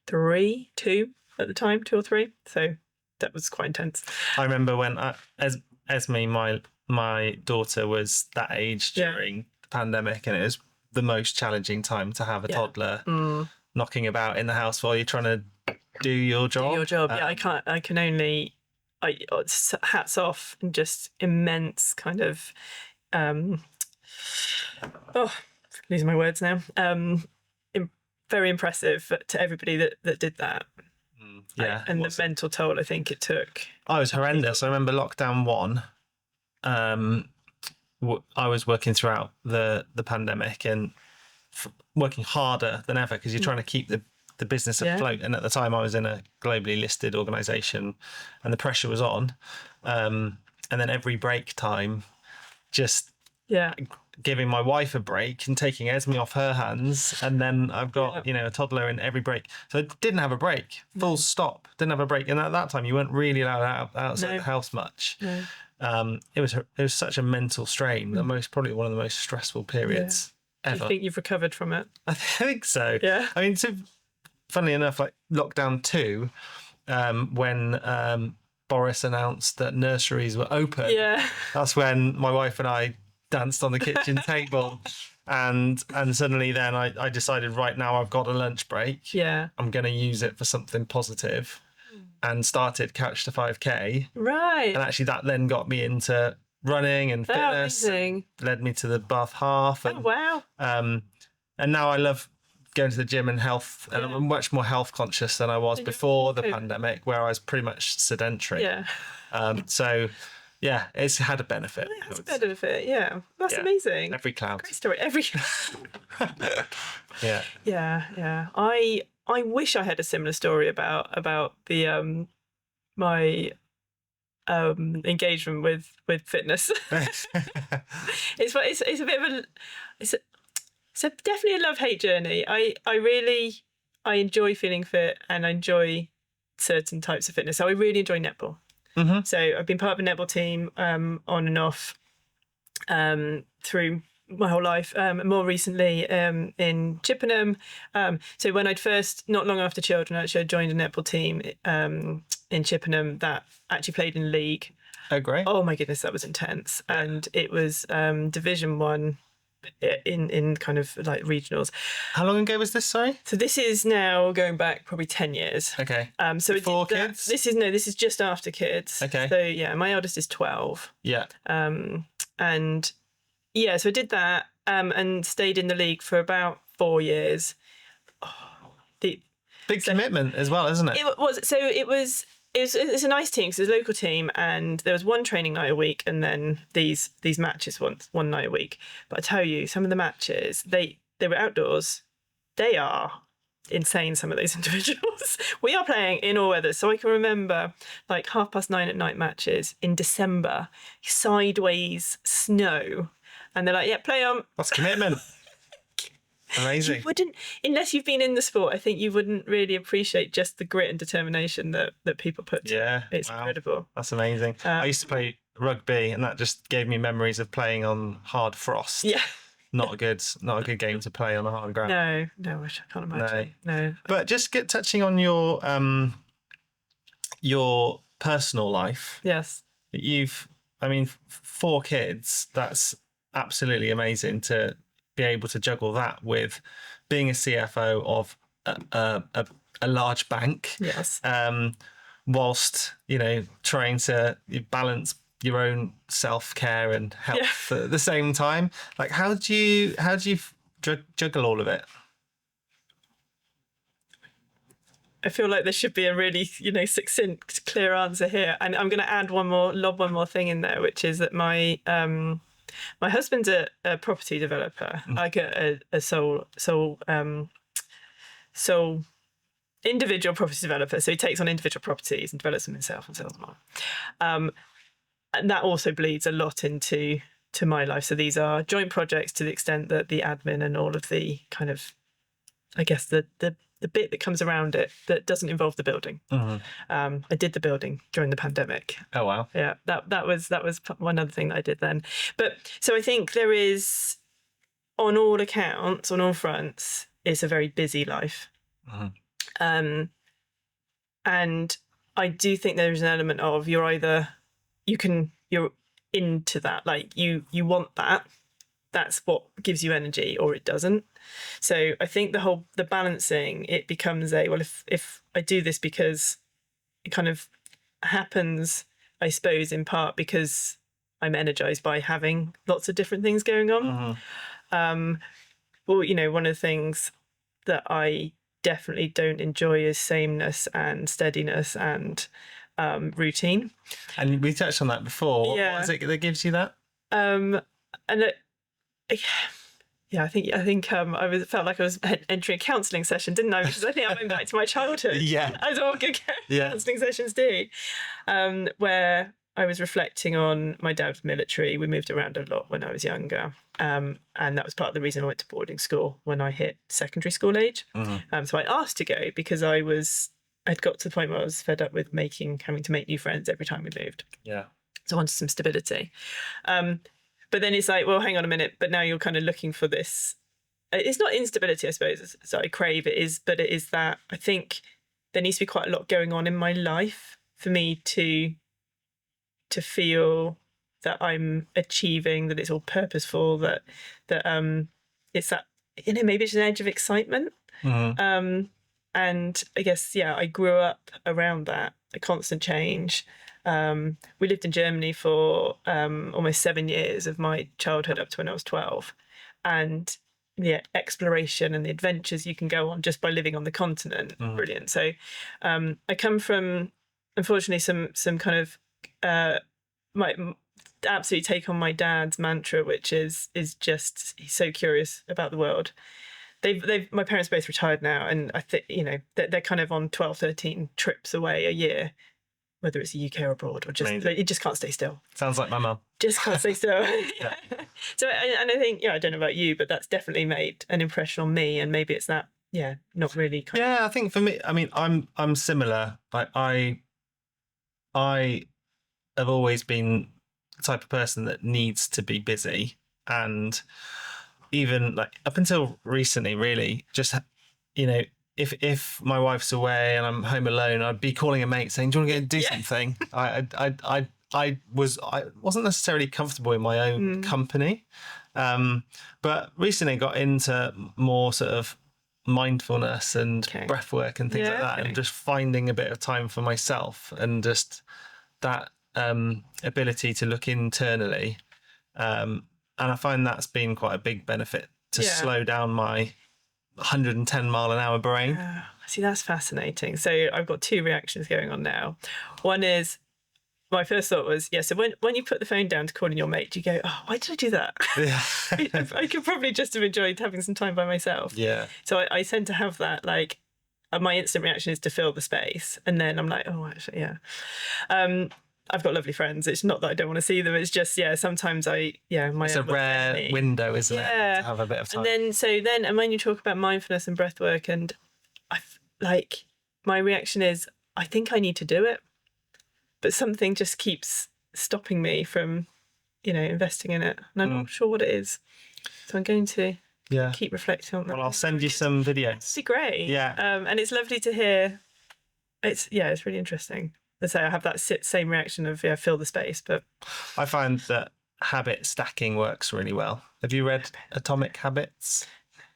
A: 2 at the time, 2 or 3. So that was quite intense.
B: I remember when Esme, my daughter, was that age during the pandemic, and it was the most challenging time to have a toddler knocking about in the house while you're trying to do your job.
A: Hats off, and just immense kind of... losing my words now. Very impressive to everybody that did that. And the mental toll I think it took.
B: Oh, it was horrendous. I remember lockdown 1. I was working throughout the pandemic and working harder than ever because you're trying to keep the business afloat. And at the time, I was in a globally listed organisation, and the pressure was on. And then every break time, just giving my wife a break and taking Esme off her hands, and then I've got a toddler in every break, so I didn't have a break, full stop, didn't have a break. And at that time you weren't really allowed outside the house much. It was such a mental strain, probably one of the most stressful periods ever.
A: Do you think you've recovered from it?
B: I think so. I mean, funnily enough, like lockdown 2, when Boris announced that nurseries were open, that's when my wife and I danced on the kitchen table, and suddenly then I decided, right now I've got a lunch break. I'm going to use it for something positive, and started Couch to 5K. Right. And actually that then got me into running and fitness. Led me to the Bath Half. And, and now I love going to the gym and health, and I'm much more health conscious than I was before the pandemic, where I was pretty much sedentary. So yeah, it's had a benefit.
A: It has a benefit, that's amazing.
B: Every cloud.
A: Great story. I wish I had a similar story about the my engagement with fitness. It's a bit of it's definitely a love-hate journey. I enjoy feeling fit, and I enjoy certain types of fitness. So I really enjoy netball. So I've been part of a netball team on and off through my whole life. More recently in Chippenham. So when I'd first, not long after children, actually I joined a netball team in Chippenham that actually played in league.
B: Oh, great.
A: Oh my goodness, that was intense. And it was Division 1 in kind of like regionals.
B: How long ago was this, sorry?
A: So this is now going back probably 10 years.
B: Okay.
A: So
B: before kids?
A: This is just after kids.
B: Okay.
A: So yeah, my eldest is 12.
B: Yeah.
A: And yeah, so I did that and stayed in the league for about 4 years.
B: Big commitment as well, isn't it?
A: It's a nice team because it's a local team, and there was one training night a week, and then these matches one night a week. But I tell you, some of the matches, they were outdoors. They are insane, some of those individuals. We are playing in all weather. So I can remember like 9:30 at night matches in December, sideways snow. And they're like, yeah, play on.
B: That's commitment. Amazing.
A: You wouldn't, unless you've been in the sport, I think you wouldn't really appreciate just the grit and determination that people put to it. It's incredible.
B: That's amazing. I used to play rugby, and that just gave me memories of playing on hard frost.
A: Yeah.
B: Not a good game to play on a hard ground.
A: No, I can't imagine. No.
B: But just touching on your personal life.
A: Yes.
B: 4 kids. That's absolutely amazing to be able to juggle that with being a CFO of a large bank.
A: Yes.
B: Whilst trying to balance your own self-care and health at the same time. Like, how do you juggle all of it?
A: I feel like there should be a really, succinct, clear answer here. And I'm going to lob one more thing in there, which is that my husband's a property developer, like a sole individual property developer. So he takes on individual properties and develops them himself and sells them on. And that also bleeds a lot into my life. So these are joint projects to the extent that the admin and all of the kind of, I guess, the bit that comes around it that doesn't involve the building. I did the building during the pandemic.
B: Oh wow!
A: Yeah, that was one other thing that I did then. But so I think there is, on all accounts, on all fronts, it's a very busy life. And I do think there is an element of you're into that, like you want that. That's what gives you energy, or it doesn't. So I think the balancing, it becomes if I do this because it kind of happens, I suppose, in part because I'm energized by having lots of different things going on. One of the things that I definitely don't enjoy is sameness and steadiness and routine.
B: And we touched on that before. What is it that gives you that?
A: and yeah, I think felt like I was entering a counselling session, didn't I? Because I think I went back to my childhood.
B: Yeah.
A: As all good counselling sessions do, where I was reflecting on my dad's military. We moved around a lot when I was younger, and that was part of the reason I went to boarding school when I hit secondary school age. So I asked to go because I'd got to the point where I was fed up with having to make new friends every time we moved.
B: Yeah.
A: So I wanted some stability. But then it's like, well, hang on a minute. But now you're kind of looking for this. It's not instability, I suppose, that I crave. It is that I think there needs to be quite a lot going on in my life for me to feel that I'm achieving, that it's all purposeful, that it's that, maybe it's an edge of excitement. And I guess, I grew up around that, a constant change. We lived in Germany for almost 7 years of my childhood up to when I was 12. And the exploration and the adventures you can go on just by living on the continent, brilliant. So I come from, unfortunately, some kind of my absolutely take on my dad's mantra, which is just, he's so curious about the world. My parents both retired now, and I think they're kind of on 12, 13 trips away a year, whether it's the UK or abroad, or just you just can't stay still.
B: Sounds like my mum.
A: Just can't stay still. Yeah. So and I think I don't know about you, but that's definitely made an impression on me, and maybe it's that not really.
B: I think for me, I mean, I'm similar. Like I have always been the type of person that needs to be busy, and even like up until recently, really, just if my wife's away and I'm home alone, I'd be calling a mate saying, "Do you want to go and do something?" I wasn't necessarily comfortable in my own company, but recently got into more sort of mindfulness and breath work and things like that, and just finding a bit of time for myself, and just that ability to look internally. And I find that's been quite a big benefit to slow down my 110 mile an hour brain.
A: See, that's fascinating. So I've got two reactions going on now. One is, my first thought was, so when you put the phone down to call in your mate, you go, oh, why did I do that? Yeah. I could probably just have enjoyed having some time by myself.
B: Yeah.
A: So I tend to have that, like, my instant reaction is to fill the space. And then I'm like, oh, actually, yeah. I've got lovely friends. It's not that I don't want to see them. It's just, sometimes it's
B: a rare window, isn't it? To have a bit of time.
A: And when you talk about mindfulness and breath work, and my reaction is, I think I need to do it, but something just keeps stopping me from, investing in it. And I'm not sure what it is. So I'm going to keep reflecting on that.
B: Well, I'll send you some videos.
A: That'd be great.
B: Yeah.
A: And it's lovely to hear. It's really interesting. Let's say I have that same reaction of fill the space, but
B: I find that habit stacking works really well. Have you read Atomic Habits?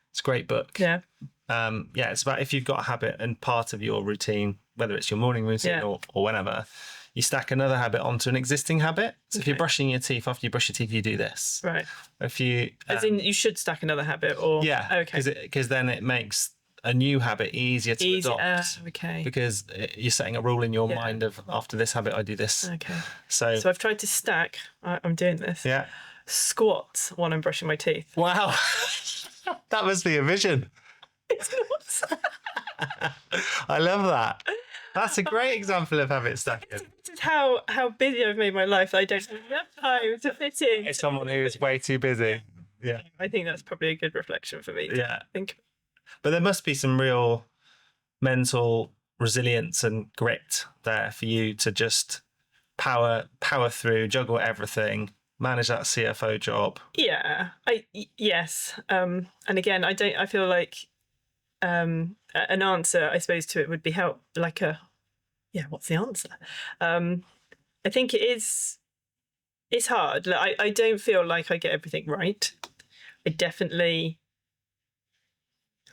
B: It's a great book.
A: Yeah.
B: It's about, if you've got a habit and part of your routine, whether it's your morning routine or whenever, you stack another habit onto an existing habit. So if you're brushing your teeth, after you brush your teeth, you do this.
A: Right.
B: If you
A: as in you should stack another habit, or
B: because then it makes a new habit easier to adopt. Because you're setting a rule in your mind of, after this habit I do this. So
A: I've tried to stack. I'm doing this. Squats while I'm brushing my teeth.
B: Wow. That must be a vision.
A: It's not.
B: I love that. That's a great example of habit stacking.
A: This is how busy I've made my life. I don't have enough time to fit in.
B: It's someone who is way too busy. Yeah.
A: I think that's probably a good reflection for me to think.
B: But there must be some real mental resilience and grit there for you to just power through, juggle everything, manage that CFO job.
A: Yeah, yes. And again, I feel like an answer, I suppose, to it would be what's the answer? I think it's hard. Like, I don't feel like I get everything right.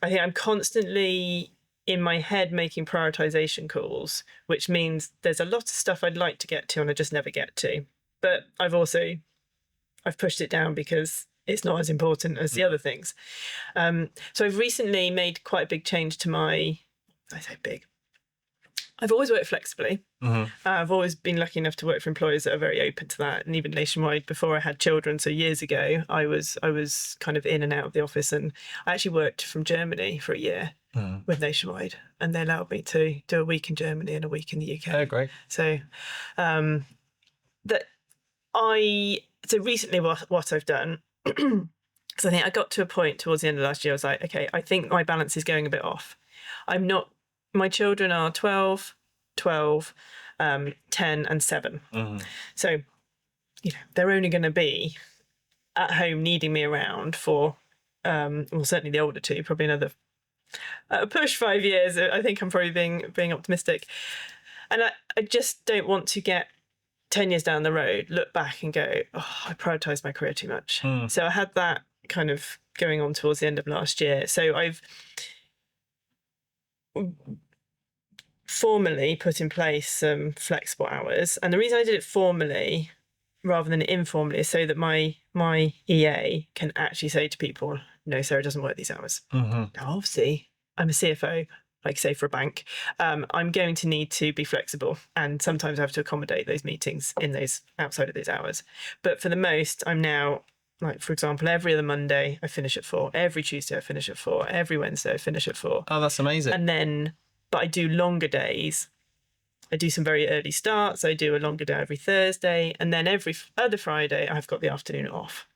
A: I think I'm constantly in my head making prioritization calls, which means there's a lot of stuff I'd like to get to and I just never get to. But I've pushed it down because it's not as important as the other things. So I've recently made quite a big change to I say big. I've always worked flexibly. I've always been lucky enough to work for employers that are very open to that, and even Nationwide before I had children. So years ago, I was kind of in and out of the office, and I actually worked from Germany for a year with Nationwide, and they allowed me to do a week in Germany and a week in the UK.
B: Oh, great!
A: So so recently what I've done. Because I think I got to a point towards the end of last year, I was like, okay, I think my balance is going a bit off. My children are 12, 10 and 7. So, they're only going to be at home needing me around for, well, certainly the older two, probably another push 5 years. I think I'm probably being optimistic. And I just don't want to get 10 years down the road, look back and go, oh, I prioritised my career too much. So I had that kind of going on towards the end of last year. So I've formally put in place some flexible hours. And the reason I did it formally rather than informally is so that my EA can actually say to people, no, Sarah doesn't work these hours. Now, obviously, I'm a CFO, like say for a bank. I'm going to need to be flexible, and sometimes I have to accommodate those meetings in those outside of those hours. But for the most, I'm now, like, for example, every other Monday I finish at 4. Every Tuesday I finish at 4. Every Wednesday I finish at 4.
B: Oh, that's amazing.
A: And then, but I do longer days. I do some very early starts. I do a longer day every Thursday. And then every other Friday, I've got the afternoon off.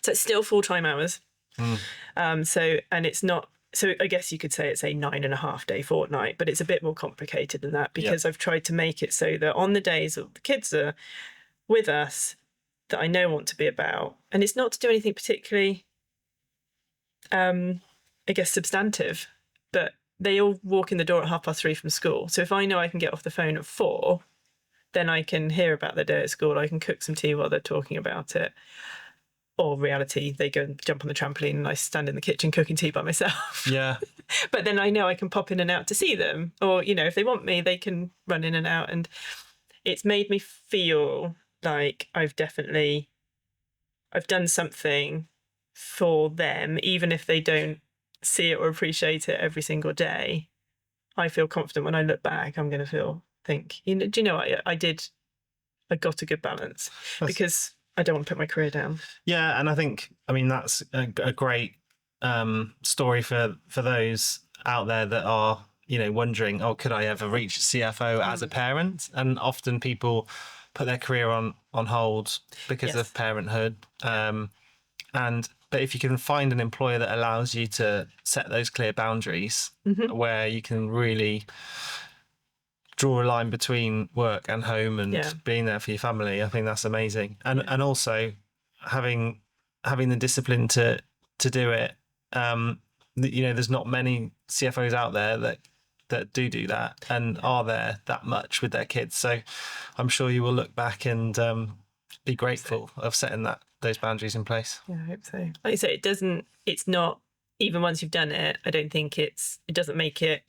A: So it's still full-time hours. And it's not, so I guess you could say it's a 9.5 day fortnight, but it's a bit more complicated than that because I've tried to make it so that on the days that the kids are with us, that I know want to be about, and it's not to do anything particularly, I guess, substantive, but they all walk in the door at 3:30 from school. So if I know I can get off the phone at 4, then I can hear about their day at school. I can cook some tea while they're talking about it. Or reality, they go and jump on the trampoline and I stand in the kitchen cooking tea by myself.
B: Yeah.
A: But then I know I can pop in and out to see them. Or, if they want me, they can run in and out. And it's made me feel like I've done something for them, even if they don't see it or appreciate it every single day. I feel confident when I look back, I'm going to think, do you know what? I got a good balance because I don't want to put my career down.
B: Yeah, and I think, that's a great story for those out there that are, wondering, could I ever reach CFO as a parent? And often people put their career on hold because of parenthood. But if you can find an employer that allows you to set those clear boundaries where you can really draw a line between work and home and being there for your family, I think that's amazing. And also having the discipline to do it. There's not many CFOs out there that do that and are there that much with their kids. So I'm sure you will look back and be grateful of setting those boundaries in place.
A: Yeah, I hope so. Like you say, it's not, even once you've done it, I don't think it doesn't make it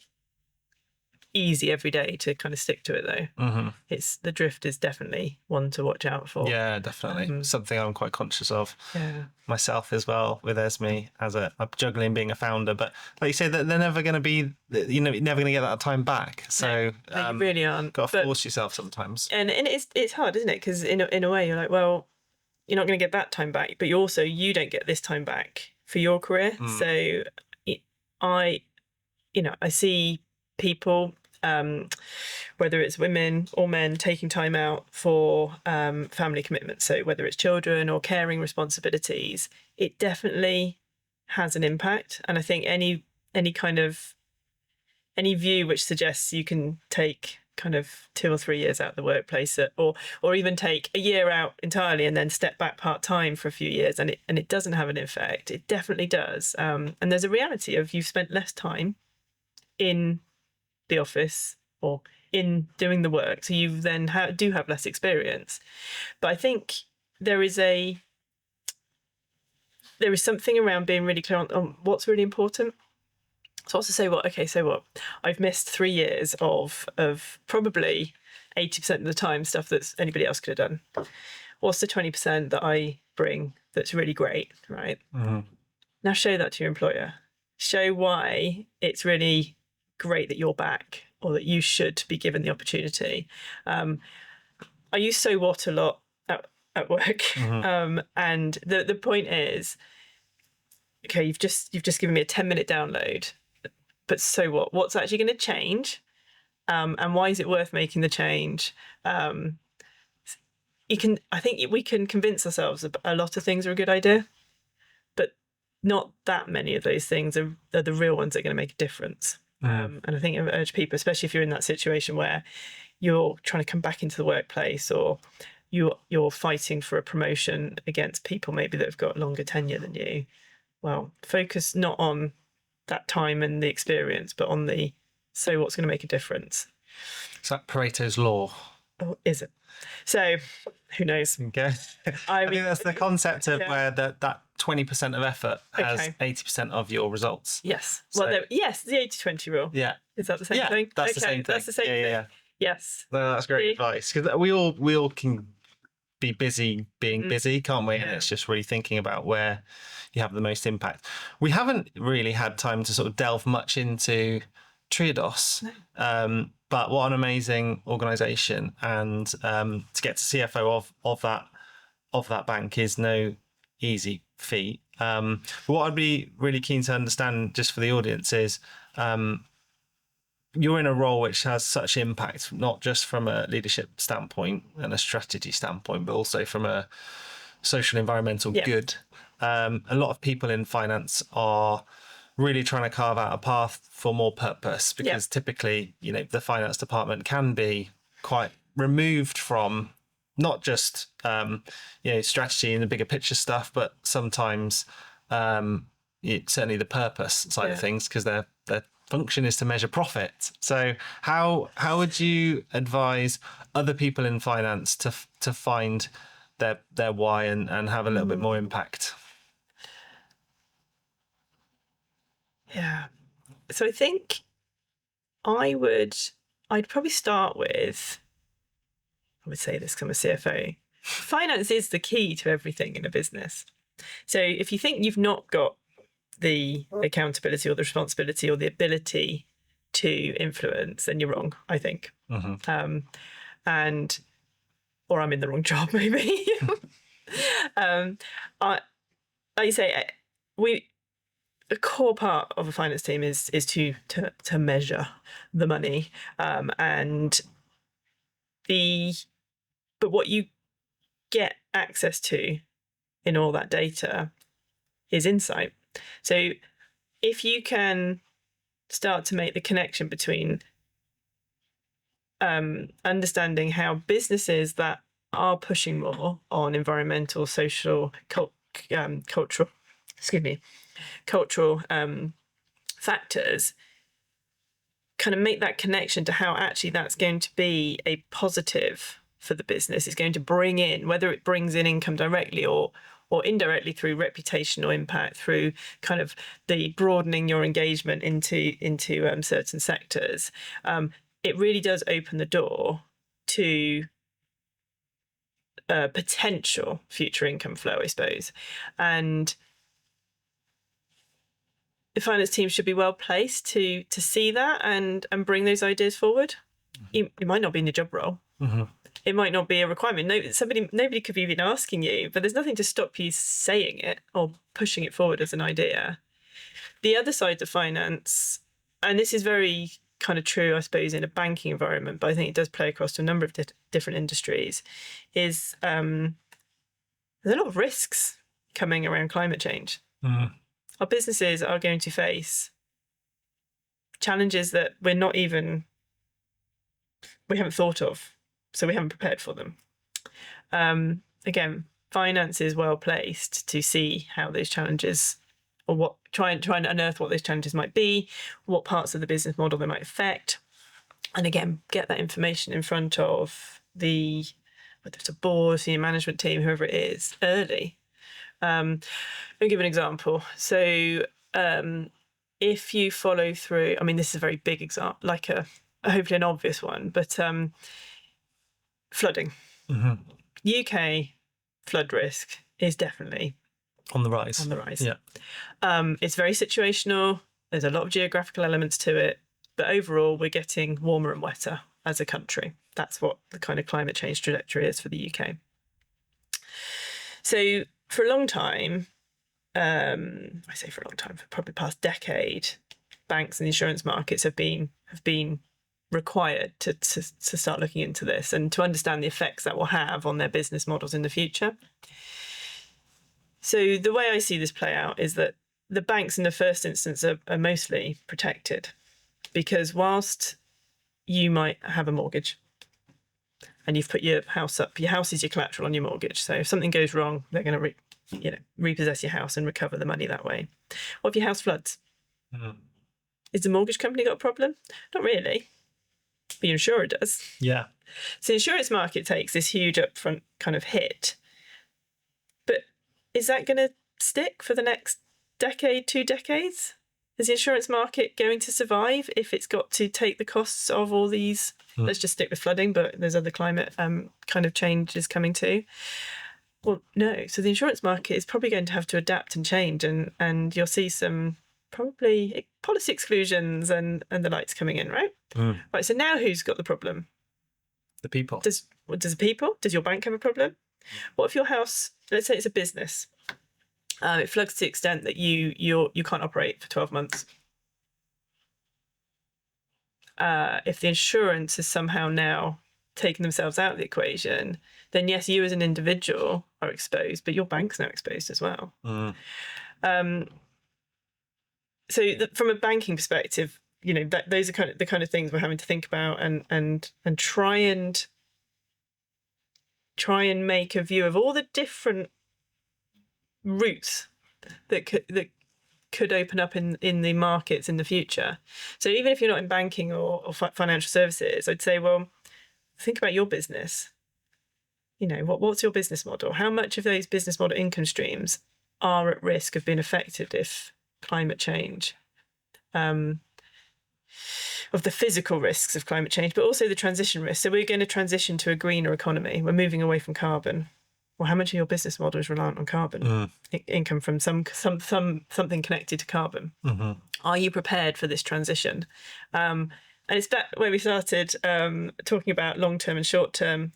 A: easy every day to kind of stick to it though. It's the drift is definitely one to watch out for.
B: Yeah, definitely. Something I'm quite conscious of myself as well with Esme as I'm juggling being a founder. But like you say, that they're never going to be, you're never going to get that time back. So
A: no, you really aren't.
B: Got to force yourself sometimes.
A: And it's hard, isn't it? Because in a way you're like, well, you're not going to get that time back, but you don't get this time back for your career. So I see people, whether it's women or men, taking time out for family commitments. So whether it's children or caring responsibilities, it definitely has an impact. And I think any view which suggests you can take kind of 2 or 3 years out of the workplace, or even take a year out entirely and then step back part-time for a few years, and it doesn't have an effect. It definitely does. And there's a reality of you've spent less time in the office or in doing the work, so you then do have less experience. But I think there is something around being really clear on what's really important. So also say what I've missed 3 years of probably 80% of the time stuff that anybody else could have done. What's the 20% that I bring that's really great, right? Now show that to your employer. Show why it's really great that you're back or that you should be given the opportunity. I use so what a lot at work, and the point is, okay, you've just given me a 10-minute download, but so what? What's actually going to change, and why is it worth making the change? I think we can convince ourselves that a lot of things are a good idea, but not that many of those things are the real ones that are going to make a difference. And I think I urge people, especially if you're in that situation where you're trying to come back into the workplace, or you're fighting for a promotion against people maybe that have got longer tenure than you. Well, focus not on that time and the experience, but on so what's going to make a difference.
B: Is that Pareto's law?
A: Oh, is it? So, who knows?
B: Okay. I think that's the concept of where that 20% of effort has 80% of your results.
A: Yes.
B: So,
A: well, yes, the 80-20 rule.
B: Yeah.
A: Is that the same thing?
B: That's the same thing.
A: That's the same thing.
B: Yeah.
A: Yes.
B: No, that's great advice, because we all can be busy being busy, can't we? And it's just really thinking about where you have the most impact. We haven't really had time to sort of delve much into Triodos, but what an amazing organisation, and to get to CFO of that bank is no easy feat. But what I'd be really keen to understand, just for the audience, is you're in a role which has such impact, not just from a leadership standpoint and a strategy standpoint, but also from a social environmental good. A lot of people in finance are really trying to carve out a path for more purpose, because typically, the finance department can be quite removed from not just strategy and the bigger picture stuff, but sometimes certainly the purpose side of things, because their function is to measure profit. So how would you advise other people in finance to find their why and have a little bit more impact?
A: Yeah. So I think I'd probably start with, I would say this because I'm a CFO, finance is the key to everything in a business. So if you think you've not got the accountability or the responsibility or the ability to influence, then you're wrong, I think. Or I'm in the wrong job, maybe. Like you say, a core part of a finance team is to measure the money, but what you get access to in all that data is insight. So if you can start to make the connection between understanding how businesses that are pushing more on environmental, social, cultural factors, kind of make that connection to how actually that's going to be a positive for the business. It's going to bring in, whether it brings in income directly or indirectly through reputational impact, through kind of the broadening your engagement into certain sectors. It really does open the door to potential future income flow, I suppose. And the finance team should be well placed to see that and bring those ideas forward. You might not be in your job role. It might not be a requirement. Nobody could be even asking you, but there's nothing to stop you saying it or pushing it forward as an idea. The other side of finance, and this is very kind of true, I suppose, in a banking environment, but I think it does play across to a number of different industries, is there's a lot of risks coming around climate change. Our businesses are going to face challenges that we haven't thought of, so we haven't prepared for them. Again, finance is well placed to see how those challenges, or trying to unearth what those challenges might be, what parts of the business model they might affect, and again, get that information in front of whether it's a board, senior management team, whoever it is, early. I'll give an example. So if you follow through, I mean, this is a very big example, like hopefully an obvious one, but flooding. UK flood risk is definitely
B: on the rise.
A: Yeah. It's very situational. There's a lot of geographical elements to it. But overall, we're getting warmer and wetter as a country. That's what the kind of climate change trajectory is for the UK. So for a long time, I say for a long time, for probably the past decade, banks and the insurance markets have been required to start looking into this and to understand the effects that will have on their business models in the future. So the way I see this play out is that the banks in the first instance are mostly protected, because whilst you might have a mortgage and you've put your house up, your house is your collateral on your mortgage. So if something goes wrong, they're going to repossess your house and recover the money that way. What if your house floods? Is the mortgage company got a problem? Not really. But your insurer does.
B: Yeah.
A: So the insurance market takes this huge upfront kind of hit. But is that going to stick for the next decade, 2 decades? Is the insurance market going to survive if it's got to take the costs of all these? Let's just stick with flooding, but there's other climate kind of changes coming too. Well, no. So the insurance market is probably going to have to adapt and change, and you'll see some probably policy exclusions and the lights coming in, right? Right. So now who's got the problem?
B: The people.
A: Does the people? Does your bank have a problem? What if your house, let's say it's a business, it floods to the extent that you can't operate for 12 months. If the insurance has somehow now taken themselves out of the equation, then yes, you as an individual are exposed, but your bank's now exposed as well. So from a banking perspective, those are the kind of things we're having to think about and try and make a view of all the different routes that could open up in the markets in the future. So even if you're not in banking or financial services, I'd say, well, think about your business. What's your business model? How much of those business model income streams are at risk of being affected if climate change, of the physical risks of climate change, but also the transition risks. So we're going to transition to a greener economy. We're moving away from carbon. Well, how much of your business model is reliant on carbon? Income from something connected to carbon. Are you prepared for this transition? And it's back where we started talking about long-term and short-term,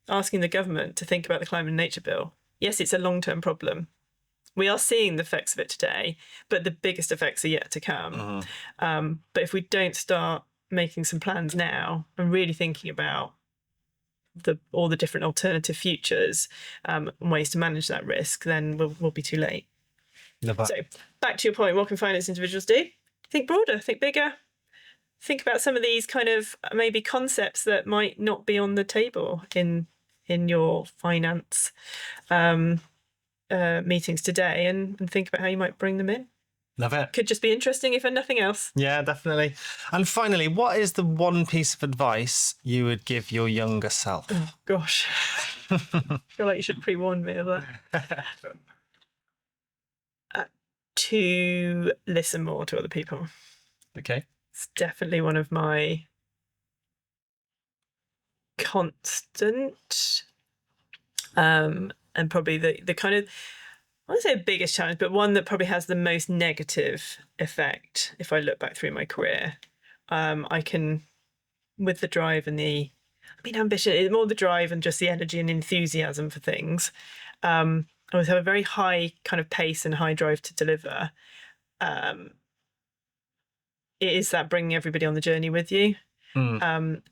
A: asking the government to think about the Climate and Nature Bill. Yes, it's a long-term problem. We are seeing the effects of it today, but the biggest effects are yet to come. But if we don't start making some plans now and really thinking about all the different alternative futures and ways to manage that risk, then we'll be too late. So back to your point, what can finance individuals do? Think broader, think bigger. Think about some of these kind of maybe concepts that might not be on the table in your finance meetings today, and think about how you might bring them in.
B: Love it.
A: Could just be interesting if for nothing else.
B: Yeah, definitely. And finally, what is the one piece of advice you would give your younger self?
A: Oh, gosh. I feel like you should pre-warn me of that. To listen more to other people.
B: Okay.
A: It's definitely one of my constant and probably the kind of, I wouldn't say biggest challenge, but one that probably has the most negative effect if I look back through my career. I can, with the drive and ambition, it's more the drive and just the energy and enthusiasm for things. I always have a very high kind of pace and high drive to deliver. It is that bringing everybody on the journey with you. And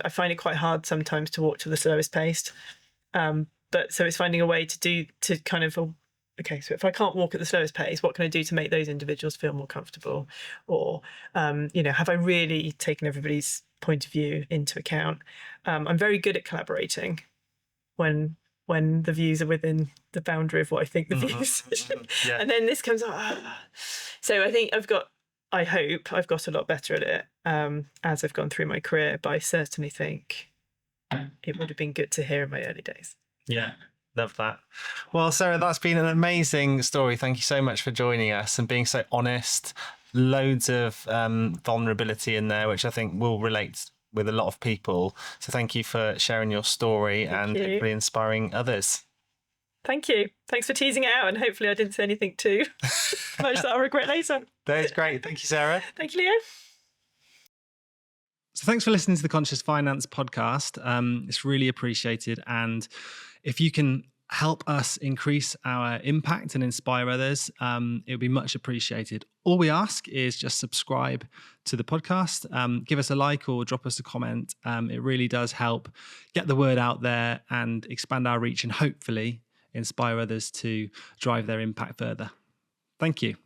A: I find it quite hard sometimes to walk to the slowest pace. But so it's finding a way to kind of, okay, so if I can't walk at the slowest pace, what can I do to make those individuals feel more comfortable? Or, have I really taken everybody's point of view into account? I'm very good at collaborating when the views are within the boundary of what I think the views.
B: Yeah.
A: And then this comes up. So I think I hope I've got a lot better at it as I've gone through my career, but I certainly think it would have been good to hear in my early days.
B: Yeah, love that. Well, Sarah, that's been an amazing story. Thank you so much for joining us and being so honest. Loads of vulnerability in there, which I think will relate with a lot of people. So thank you for sharing your story and hopefully inspiring others.
A: Thank you. Thanks for teasing it out, and hopefully I didn't say anything too much that I'll regret later.
B: That is great. Thank you, Sarah.
A: Thank you, Leo.
B: So thanks for listening to the Conscious Finance podcast. It's really appreciated. And if you can help us increase our impact and inspire others, it would be much appreciated. All we ask is just subscribe to the podcast, give us a like or drop us a comment. It really does help get the word out there and expand our reach and hopefully inspire others to drive their impact further. Thank you.